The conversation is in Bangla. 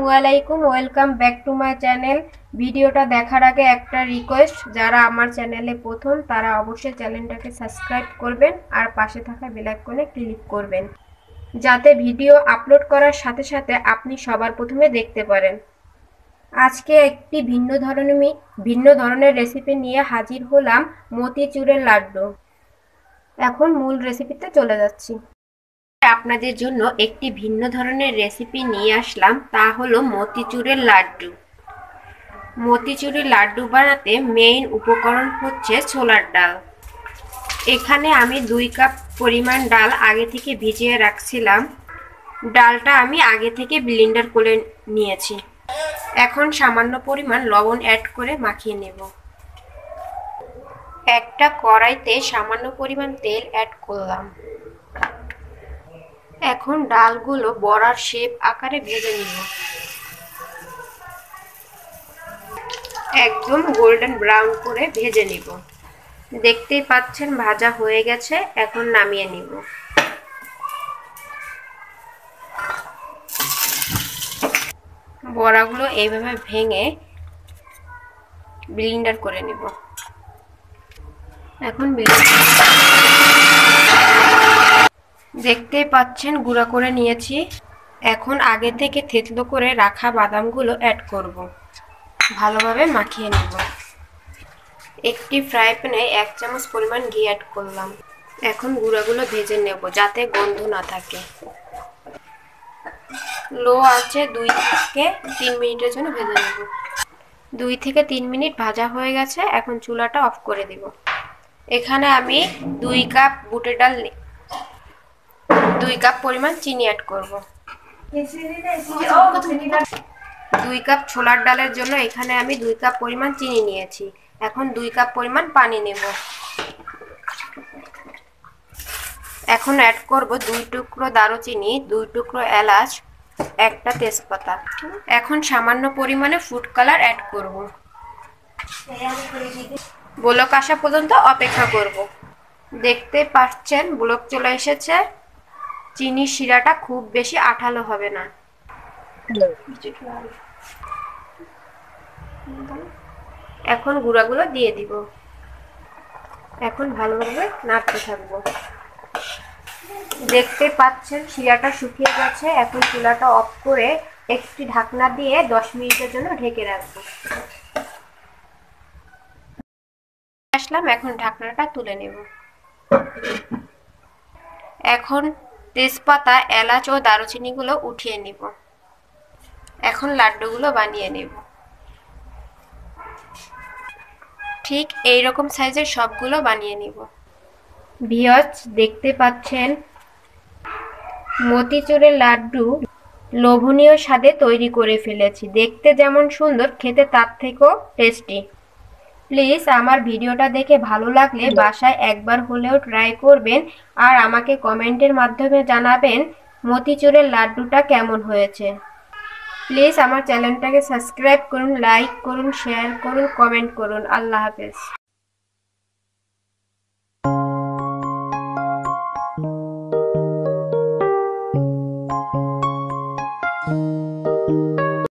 আসসালামু আলাইকুম, welcome back to my channel. ভিডিওটা দেখার আগে একটা রিকোয়েস্ট, যারা আমার চ্যানেলে প্রথম তারা অবশ্যই চ্যানেলটাকে সাবস্ক্রাইব করবেন আর পাশে থাকা বেল আইকনে ক্লিক করবেন, যাতে ভিডিও আপলোড করার সাথে সাথে আপনি সবার প্রথমে দেখতে পারেন। আজকে একটি ভিন্ন ধরনের রেসিপি নিয়ে হাজির হলাম, মতিচুরের লাড্ডু। এখন মূল রেসিপিতে চলে যাচ্ছি। আপনাদের জন্য একটি ভিন্ন ধরনের রেসিপি নিয়ে আসলাম, তা হলো মতিচুরের লাড্ডু। মতিচুরের লাড্ডু বানাতে মেইন উপকরণ হচ্ছে ছোলার ডাল। এখানে আমি 2 কাপ পরিমাণ ডাল আগে থেকে ভিজিয়ে রাখছিলাম। ডালটা আমি আগে থেকে ব্লেন্ডার করে নিয়েছি। এখন সামান্য পরিমাণ লবণ অ্যাড করে মাখিয়ে নেব। একটা কড়াইতে সামান্য পরিমাণ তেল অ্যাড করলাম। এখন ডালগুলো বড়ার শেপ আকারে ভেজে নিব। একদম গোল্ডেন ব্রাউন করে ভেজে নিব। দেখতেই পাচ্ছেন ভাজা হয়ে গেছে, এখন নামিয়ে নিব। বড়াগুলো এইভাবে ভেঙে ব্লেন্ডার করে নিব। এখন দেখতেই পাচ্ছেন গুঁড়া করে নিয়েছি। এখন আগে থেকে থেতলো করে রাখা বাদামগুলো অ্যাড করব। ভালোভাবে মাখিয়ে নেব। একটি ফ্রাই প্যানে 1 চামচ পরিমাণ ঘি অ্যাড করলাম। এখন গুঁড়াগুলো ভেজে নেব যাতে গন্ধ না থাকে। লো আঁচে 2 থেকে 3 মিনিটের জন্য ভেজে নেব। 2 থেকে 3 মিনিট ভাজা হয়ে গেছে, এখন চুলাটা অফ করে দিব। এখানে আমি 2 কাপ বুটের ডাল 2 কাপ পরিমাণ চিনি অ্যাড করব। 2 কাপ ছোলার ডালের জন্য এখানে আমি 2 কাপ পরিমাণ চিনি নিয়েছি। এখন 2 কাপ পরিমাণ পানি নেব। এখন অ্যাড করব 2 টুকরো দারুচিনি, 2 টুকরো এলাচ, একটা তেজপাতা। এখন সামান্য পরিমাণে ফুড কালার অ্যাড করব। বলক আসা পর্যন্ত অপেক্ষা করব। দেখতে পাচ্ছেন বলক চলে এসেছে। চিনির শিরাটা খুব বেশি আঠালো হবে না। এখন গুঁড়াগুলো দিয়ে দিব। এখন ভালোভাবে নাড়তে থাকব। দেখতে পাচ্ছেন শিরাটা শুকিয়ে গেছে। এখন চুলাটা অফ করে একটি ঢাকনা দিয়ে 10 মিনিটের জন্য ঢেকে রাখবো। আসলাম, এখন ঢাকনাটা তুলে নেব। এখন তেজপাতা, এলাচ ও দারুচিনিগুলো উঠিয়ে নিব। এখন লাড্ডুগুলো বানিয়ে নেব। ঠিক এই রকম সাইজের সবগুলো বানিয়ে নিব। ভিউয়ার্স, দেখতে পাচ্ছেন মতিচুরের লাড্ডু লোভনীয় স্বাদে তৈরি করে ফেলেছি। দেখতে যেমন সুন্দর, খেতে তার থেকেও টেস্টি। প্লিজ আমার ভিডিওটা দেখে ভালো লাগলে বাসায় একবার হলেও ট্রাই করবেন আর আমাকে কমেন্টের মাধ্যমে জানাবেন মতিচুরের লাড্ডুটা কেমন হয়েছে। প্লিজ আমার চ্যানেলটাকে সাবস্ক্রাইব করুন, লাইক করুন, শেয়ার করুন, কমেন্ট করুন। আল্লাহ হাফেজ।